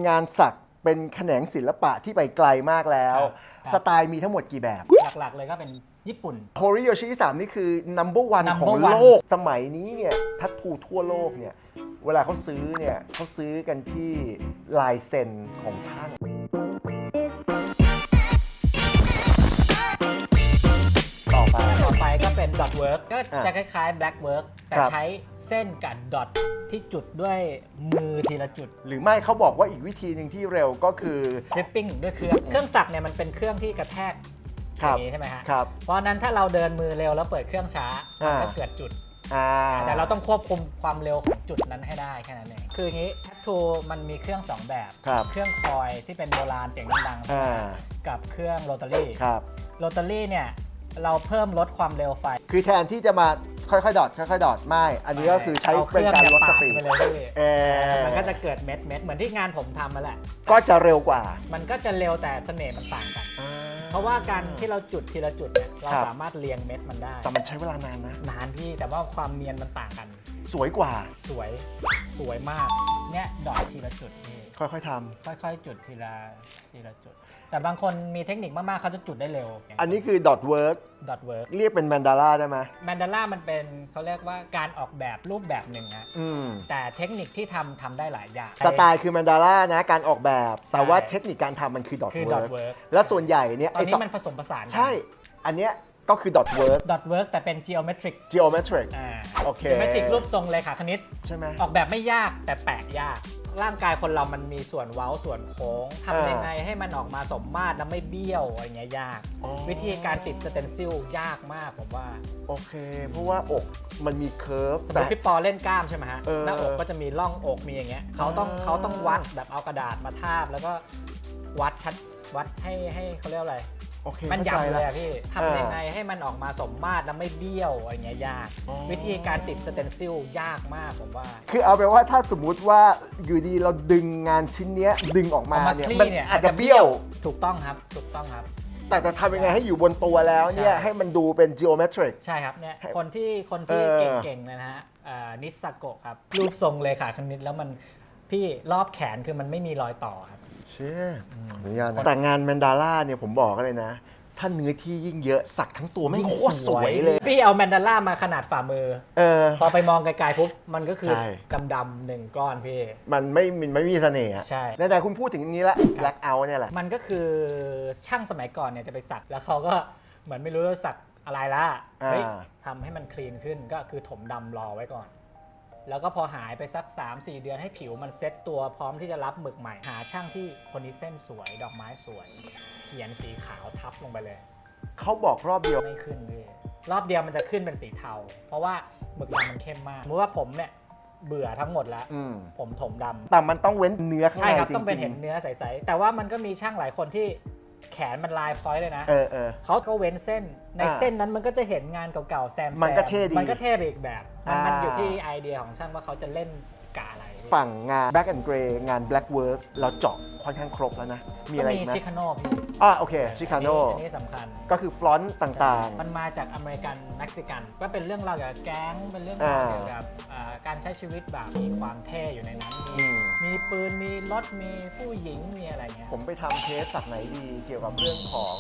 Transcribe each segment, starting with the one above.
งานสักเป็นแขนงศิลปะที่ไปไกลมากแล้ว สไตล์มีทั้งหมดกี่แบบ หลักๆเลยก็เป็นญี่ปุ่น โฮริโยชิ3นี่คือ number one ของ Number one โลก สมัยนี้เนี่ยทัตทูทั่วโลกเนี่ยเวลาเขาซื้อเนี่ยเขาซื้อกันที่ลายเซ็นของช่างต่ต่อไปก็เป็น dot work ก็จะคล้ายๆ black work แต่ใช้เส้นกับ dot ที่จุดด้วยมือทีละจุด หรือไม่เขาบอกว่าอีกวิธีหนึ่งที่เร็วก็คือ stripping ด้วยเครื่องสักเนี่ยมันเป็นเครื่องที่กระแทกอย่างนี้ใช่ไหมฮะ ครับ เพราะนั้นถ้าเราเดินมือเร็วแล้วเปิดเครื่องช้ามันก็เกิดจุดแต่เราต้องควบคุมความเร็วของจุดนั้นให้ได้แค่นั้นเองคืออย่างนี้ tattoo มันมีเครื่อง2แบบเครื่องคอยที่เป็นโบราณเสียงดังๆกับเครื่องโรตารี่โรตารี่เนี่ยเราเพิ่มลดความเร็วไฟคือแทนที่จะมาค่อยๆดอทค่อยๆดอทไม่อันนี้ก็คือใช้เป็นการลดสปีดไปเลยมันก็จะเกิดเม็ดเหมือนที่งานผมทำมาแหละก็จะเร็วกว่ามันก็จะเร็วแต่เสน่ห์มันต่างกันเพราะว่าการที่เราจุดทีละจุดเนี่ยเราสามารถเรียงเม็ดมันได้แต่มันใช้เวลานานนะนานพี่แต่ว่าความเนียนมันต่างกันสวยกว่าสวยมากเนี่ยดอททีละจุดนี่ค่อยๆทำค่อยๆจุดทีละจุดแต่บางคนมีเทคนิคมากๆเขาจะจุดได้เร็วอันนี้คือดอทเวิร์กเรียกเป็นแมนดาร่าได้ไหมแมนดาร่ามันเป็นเขาเรียกว่าการออกแบบรูปแบบหนึ่งฮะแต่เทคนิคที่ทำได้หลายอย่างสไตล์คือแมนดาร่านะการออกแบบแต่ว่าเทคนิคการทำมันคือดอทเวิร์กและส่วนใหญ่เนี่ยตอนนี้มันผสมผสานใช่อันเนี้ยก็คือ dot work แต่เป็น geometric โอเค geometric รูปทรงเลขาคณิตใช่ไหมออกแบบไม่ยากแต่แปะยากร่างกายคนเรามันมีส่วนเว้าส่วนโค้งทำยังไงให้มันออกมาสมมาตรแล้วไม่เบี้ยวอะไรเงี้ยยากวิธีการติดสเตนซิลยากมากผมว่าโอเคเพราะว่าอกมันมีเคิร์ฟสมมติพี่ปอเล่นกล้ามใช่ไหมฮะหน้าอกก็จะมีร่องอกมีอย่างเงี้ยเขาต้องวัดแบบเอากระดาษมาทาบแล้วก็วัดให้เขาเรียกอะไรมันยำเลยอะพี่ทำยังไงให้มันออกมาสมมาตรแล้วไม่เบี้ยวอะไรเงี้ยยากวิธีการติดสเตนซิลยากมากผมว่าคือเอาไปว่าถ้าสมมุติว่าอยู่ดีเราดึงงานชิ้นนี้ดึงออกมาเนี่ยมันอาจจะเบี้ยวถูกต้องครับแต่จะทำยังไงให้อยู่บนตัวแล้วเนี่ยให้มันดูเป็น geometric ใช่ครับเนี่ยคนที่เก่งๆนะฮะนิสโกะครับรูปทรงเลยค่ะคณิตแล้วมันพี่รอบแขนคือมันไม่มีรอยต่อครับเชื่อแต่งานแมนดาร่าเนี่ยผมบอกเลยนะถ้าเนื้อที่ยิ่งเยอะสักทั้งตัวไม่โคตรสวยเลยพี่เอาแมนดาร่ามาขนาดฝ่ามือพอไปมองไกลๆปุ๊บมันก็คือดำๆหนึ่งก้อนพี่มันไม่มีเสน่ห์ใช่แต่คุณพูดถึงนี้ละ black out เนี่ยแหละมันก็คือช่างสมัยก่อนเนี่ยจะไปสักแล้วเขาก็เหมือนไม่รู้ว่าสักอะไรละทำให้มันคลีนขึ้นก็คือถมดำรอไว้ก่อนแล้วก็พอหายไปสัก 3-4 เดือนให้ผิวมันเซ็ตตัวพร้อมที่จะรับหมึกใหม่หาช่างที่คนนี้เส้นสวยดอกไม้สวยเขียนสีขาวทับลงไปเลยเขาบอกรอบเดียวไม่ขึ้นเลยรอบเดียวมันจะขึ้นเป็นสีเทาเพราะว่าหมึกดำมันเข้มมากสมมติว่าผมเนี่ยเบื่อทั้งหมดแล้วผมถมดำแต่มันต้องเว้นเนื้อข้างในจริงๆใช่ครับต้องเป็นเห็นเนื้อใสๆแต่ว่ามันก็มีช่างหลายคนที่แขนมันลายพอยต์เลยนะเขาก็เว้นเส้นในเส้นนั้นมันก็จะเห็นงานเก่าๆแซมมันก็เท่ดีมันก็เท่ไปอีกแบบมันอยู่ที่ไอเดียของช่างว่าเขาจะเล่นกะอะไรฝั่งงาน Black and Gray งาน Black Work เราเจาะค่อนข้างครบแล้วนะมีอะไรอีกไหมชิคาโน่พี่โอเคชิคาโน่อันนี้สำคัญก็คือฟลอนต์ต่างๆมันมาจากอเมริกันเม็กซิกันก็เป็นเรื่องราวเกี่ยวกับแก๊งเป็นเรื่องราวเกี่ยวกับการใช้ชีวิตแบบมีความเท่อยู่ในนั้นมีปืนมีรถมีผู้หญิงมีอะไรเงี้ยผมไปทำเทสสักไหนดีเกี่ยวกับเรื่องของ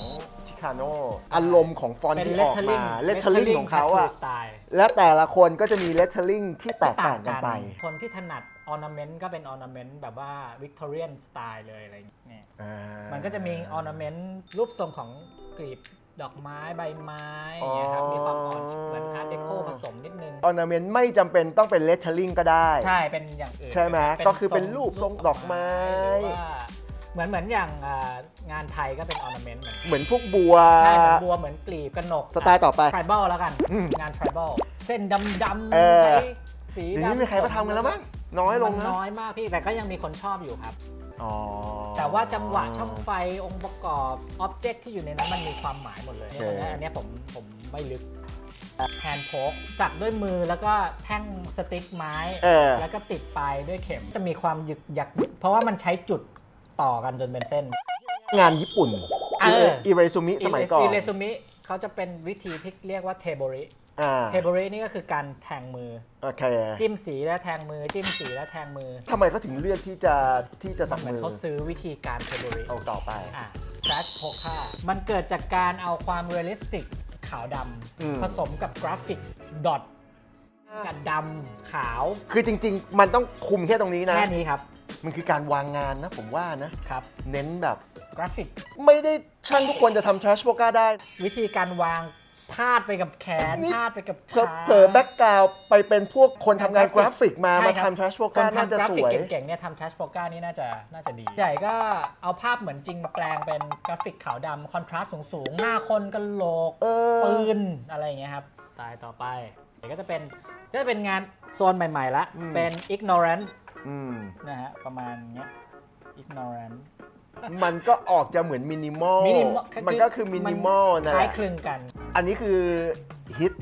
ชิคาโน่อารมณ์ของฟอนต์ที่ออกมาเลตเทอร์ลิงของเขาอะและแต่ละคนก็จะมีเลตเทอร์ลิงที่แตกต่างกันไปคนที่ถนัดออร์นาเมนต์ก็เป็นออร์นาเมนต์แบบว่าวิกตอเรียนสไตล์เลยอะไรอย่างเงี้ยมันก็จะมีออร์นาเมนต์รูปทรงของกลีบดอกไม้ใบไม้อย่างเงี้ยครับมีความอ่อนเหมือนอาร์ตเดโคผสมนิดนึงออร์นาเมนต์ไม่จำเป็นต้องเป็นเลตเทอร์ลิงก็ได้ใช่เป็นอย่างอื่นใช่ไหมก็คือเป็นรูปทรงดอกไม้เหมือนอย่างงานไทยก็เป็นออร์นาเมนต์เหมือนพวกบัวใช่เหมือนบัวเหมือนกลีบกระหนกสไตล์ต่อไปทริบัลแล้วกันงานทริบัลเส้นดำๆใช้สีดำนี่ไม่ใครก็ทำกันแล้วมั้งน้อยลงนะน้อยมากพี่แต่ก็ยังมีคนชอบอยู่ครับแต่ว่าจังหวะช่องไฟองค์ประกอบอ็อบเจกต์ที่อยู่ในนั้นมันมีความหมายหมดเลยอันนี้ผมไม่ลึกแฮนด์โพกสักด้วยมือแล้วก็แท่งสติ๊กไม้แล้วก็ติดปลายด้วยเข็มจะมีความหยึกหยักเพราะว่ามันใช้จุดต่อกันจนเป็นเส้นงานญี่ปุ่นอิเรซุมิสมัยก่อนอิเรซุมิเขาจะเป็นวิธีที่เรียกว่าเทโบริ เทเบอรินี่ก็คือการแทงมือ โอเค จิ้มสีแล้วแทงมือจิ้มสีแล้วแทงมือ ทำไมเขาถึงเลือกที่จะสัก เหมือน มือ เขาซื้อวิธีการเทเบอริ เอาต่อไป Trash Poker มันเกิดจากการเอาความเรียลลิสติกขาวดำผสมกับกราฟิกดอทกับดำขาว คือจริงๆ มันต้องคุมแค่ตรงนี้นะ แค่นี้ครับ มันคือการวางงานนะผมว่านะ ครับ เน้นแบบ กราฟิก ไม่ได้ช่างทุกคนจะทำ trash poker ได้ วิธีการวางพาดไปกับแขน นี่ พาดไปกับ เผลอ ขา เผลอแบ็กกราวไปเป็นพวกคนทำงานกราฟิกมา ใช่ มา ครับ ทำ trash คน poker น่า ทำ จะ กรา ส ฟิก วย เก่งๆเนี่ยทำ Trash Poker นี่น่าจะดี ใหญ่ก็เอาภาพเหมือนจริงมาแปลงเป็นกราฟิกขาวดำคอนทราสต์สูงๆ หน้าคนกะโหลก ปืน อะไรอย่างเงี้ยครับ สไตล์ต่อไปก็จะเป็นงานโซนใหม่ๆละเป็น ignorant นะฮะประมาณเนี้ย ignorant มันก็ออกจะเหมือนมินิมอล มันก็คือมินิมอลนั่น ค แห ล้าย ละ คลึงกัน อันนี้คือฮิต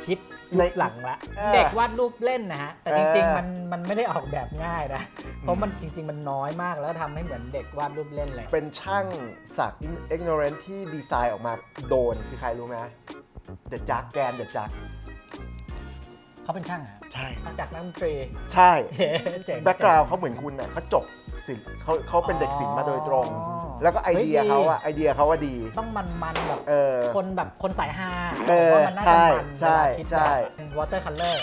คิด ใน ยุคหลังละ เด็กวาดรูปเล่นนะฮะ แต่จริงๆมันไม่ได้ออกแบบง่ายนะ เพราะมันจริงๆมันน้อยมากแล้วทำให้เหมือนเด็กวาดรูปเล่นเลย เป็นช่างสัก ignorant ที่ดีไซน์ออกมาโดนคือใครรู้ไหมเดอะจักแกนเดอะจัก เขาเป็นช่างเหรอ ใช่ มาจากนักดนตรี ใช่ เจ๋ง แบ็กกราวด์เขาเหมือนคุณน่ะเขาจบศิลป์เขาเป็นเด็กศิลป์มาโดยตรง อ๋อ แล้วก็ไอเดีย เฮ้ย เขาอะไอเดียเขาว่าดี ต้องมันแบบ แบบคนสายฮา ผมว่ามันน่าจะมัน ใช่ เวลาคิด ใช่ แบบ water color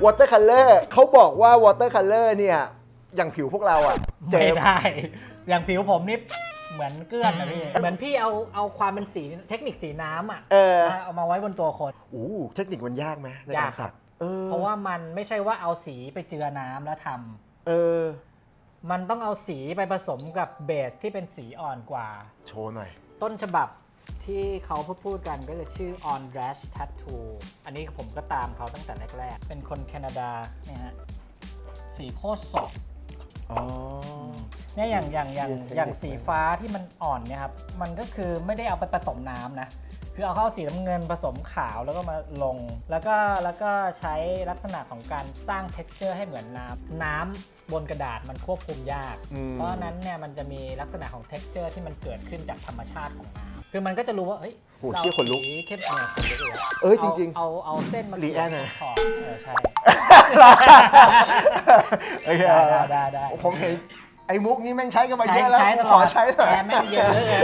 watercolor เขาบอกว่า watercolor เนี่ยอย่างผิวพวกเราอะเจ ไม่ อ ได้ อย่างผิวผมนี่เหมือนเกลื้อนนะพี่ เหมือนพี่เอาความเป็นสีเทคนิคสีน้ำอ่ะเอามาไว้บนตัวคน เทคนิคมันยากไหมในการสัก เพราะว่ามันไม่ใช่ว่าเอาสีไปเจือน้ำแล้วทำมันต้องเอาสีไปผสมกับเบสที่เป็นสีอ่อนกว่า โชว์หน่อย ต้นฉบับที่เขาพูดกันก็จะชื่อ On Rash Tattoo อันนี้ผมก็ตามเขาตั้งแต่แรกๆ เป็นคนแคนาดาเนี่ยฮะสีโคตรสดเนี่ยอย่างสีฟ้าที่มันอ่อนเนี่ยครับมันก็คือไม่ได้เอาไปผสมน้ำนะคือเอาเข้าสีน้ำเงินผสมขาวแล้วก็มาลงแล้วก็ใช้ลักษณะของการสร้าง texture ให้เหมือนน้ำบนกระดาษมันควบคุมยากเพราะฉะนั้นเนี่ยมันจะมีลักษณะของ texture ที่มันเกิดขึ้นจากธรรมชาติของน้ำคือมันก็จะรู้ว่าเฮ้ย โหเชี่ยขนลุก สีเข้มเนี่ยขนลุกเลย จริงๆเอาเส้นมา รีแอนนะ ขอบใช่ โอเค ได้ ผมเห็นไอ้มุกนี้แม่งใช้กันมาเยอะแล้วขอใช้หน่อย แม่งเยอะเลย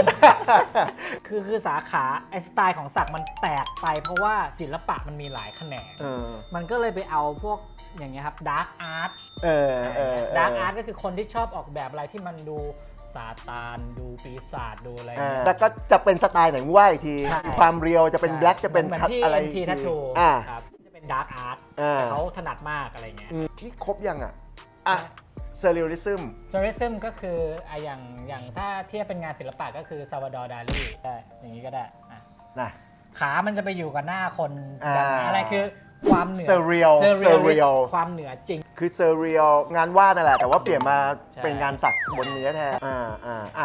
คือสาขาไอสไตล์ของศักดิ์มันแตกไปเพราะว่าศิลปะมันมีหลายแขนงมันก็เลยไปเอาพวกอย่างเงี้ยครับดาร์กอาร์ตดาร์กอาร์ตก็คือคนที่ชอบออกแบบอะไรที่มันดูซาตานดูปีศาจดูอะไรแล้วก็จะเป็นสไตล์ไหนว่าอีกทีความเรียวจะเป็นแบล็กจะเป็นอะไร ทีทัตทูครับจะเป็นดาร์กอาร์ตเขาถนัดมากอะไรเงี้ยที่ครบยังเซอร์เรียลิซึมก็คืออย่างถ้าเทียบเป็นงานศิลปะก็คือซาวาดอร์ดาลีได้อย่างนี้ก็ได้ขามันจะไปอยู่กับหน้าคนอะไรคือความเหนือ เซอร์เรียลความเหนือจริงคือเซอร์เรียลงานวาดนั่นแหละแต่ว่าเปลี่ยนมาเป็นงานสักบนเนื้อแทน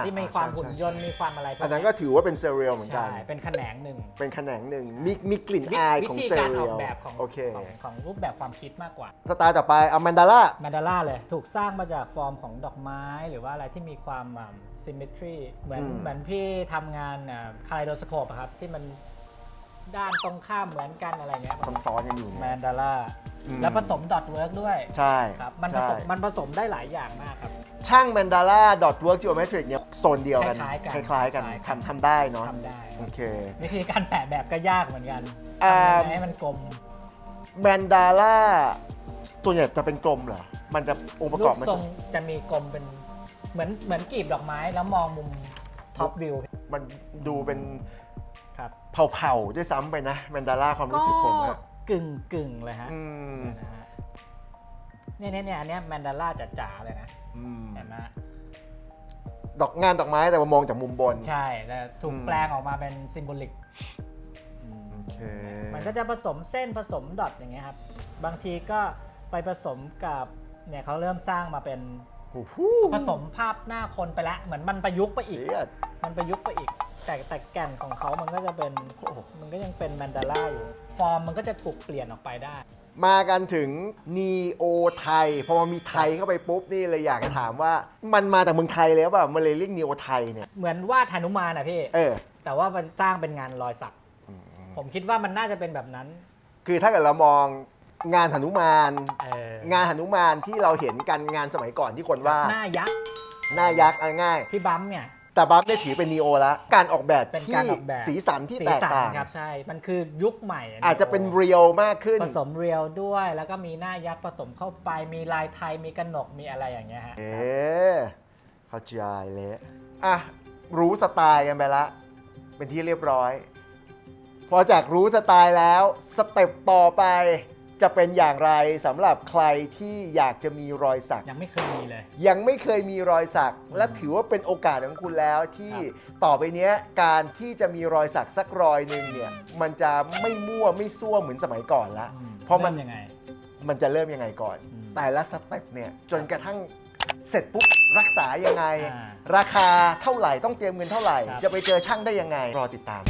ที่มีความหุ่นยนต์มีความอะไรอันนั้นก็ถือว่าเป็นเซอร์เรียลเหมือนกันเป็นแขนงหนึ่งมีกลิ่นอายของเซอร์เรียลวิธีการออกแบบของรูปแบบความคิดมากกว่าสไตล์ต่อไปเอาแมนดาร่าเลยถูกสร้างมาจากฟอร์มของดอกไม้หรือว่าอะไรที่มีความซิมเมทรีเหมือนพี่ทำงานคาไลโดสโคปครับที่มันด้านตรงข้ามเหมือนกันอะไรเงี้ยซ้อนๆกันอยู่แมนดาร่าแล้วผสมดอทเวิร์กด้วยใช่ครับมันผสมได้หลายอย่างมากครับช่างแมนดาร่าดอทเวิร์กจิโอเมตริกเนี่ยโซนเดียวกันคล้ายๆกันทำได้เนาะทำได้โอเควิธีการแปะแบบก็ยากเหมือนกันให้มันกลมแมนดาร่าตัวใหญ่จะเป็นกลมเหรอมันจะองค์ประกอบมันจะมีกลมเป็นเหมือนกลีบดอกไม้แล้วมองมุมท็อปวิวมันดูเป็นเผาๆด้วยซ้ำไปนะแมนดาร่าความรู้สึกผมอะกึ่งเลยฮะเนี่ยอันเนี้ยแมนดาร่าจ๋าๆเลยนะเห็นไหมงานดอกไม้แต่ว่ามองจากมุมบนใช่แต่ถูกแปลงออกมาเป็นซิมโบลิกมันก็จะผสมเส้นผสมดอทอย่างเงี้ยครับบางทีก็ไปผสมกับเนี่ยเขาเริ่มสร้างมาเป็นผสมภาพหน้าคนไปแล้วเหมือนมันประยุกต์ไปอีกแต่แก่นของเขามันก็จะเป็นมันก็ยังเป็นแมนดาร่าอยู่ฟอร์มมันก็จะถูกเปลี่ยนออกไปได้มากันถึงนีโอไทยพอมีไทยเข้าไปปุ๊บนี่เลยอยากจะถามว่ามันมาจากเมืองไทยแล้วป่ะมันเลยเรียกนีโอไทยเนี่ยเหมือนวาดหนุมานนะพี่แต่ว่ามันสร้างเป็นงานรอยสักผมคิดว่ามันน่าจะเป็นแบบนั้น คือถ้าเกิดเรามองงานหนุมาน ง านหนุมานที่เราเห็นกันงานสมัยก่อนที่คนว่า หน้ายักษ์ หน้ายักษ์เอาง่าย พี่บัมเนี่ย แต่บัฟได้ถือเป็นนีโอแล้วการออกแบบ เป็น ที่ การออกแบบ สีสันที่แตกต่าง ครับใช่ มันคือยุคใหม่ อาจจะเป็นเรียลมากขึ้น ผสมเรียลด้วย แล้วก็มีหน้ายักษ์ผสมเข้าไปมีลายไทยมีกระหนกมีอะไรอย่างเงี้ยฮะ เข้าใจเลยอ่ะรู้สไตล์กันไปละเป็นที่เรียบร้อย พอจากรู้สไตล์แล้วสเต็ปต่อไปจะเป็นอย่างไรสำหรับใครที่อยากจะมีรอยสัก ยังไม่เคยมีเลย ยังไม่เคยมีรอยสัก และถือว่าเป็นโอกาสของคุณแล้วที่ต่อไปเนี้ยการที่จะมีรอยสักสักรอยหนึ่งเนี่ยมันจะไม่มั่วไม่ซั่วเหมือนสมัยก่อนละเพราะมัน ยังไง มันจะเริ่มยังไงก่อน แต่ละสเต็ปเนี่ยจนกระทั่งเสร็จปุ๊บรักษายังไง ราคาเท่าไหร่ต้องเตรียมเงินเท่าไหร่ จะไปเจอช่างได้ยังไงรอติดตาม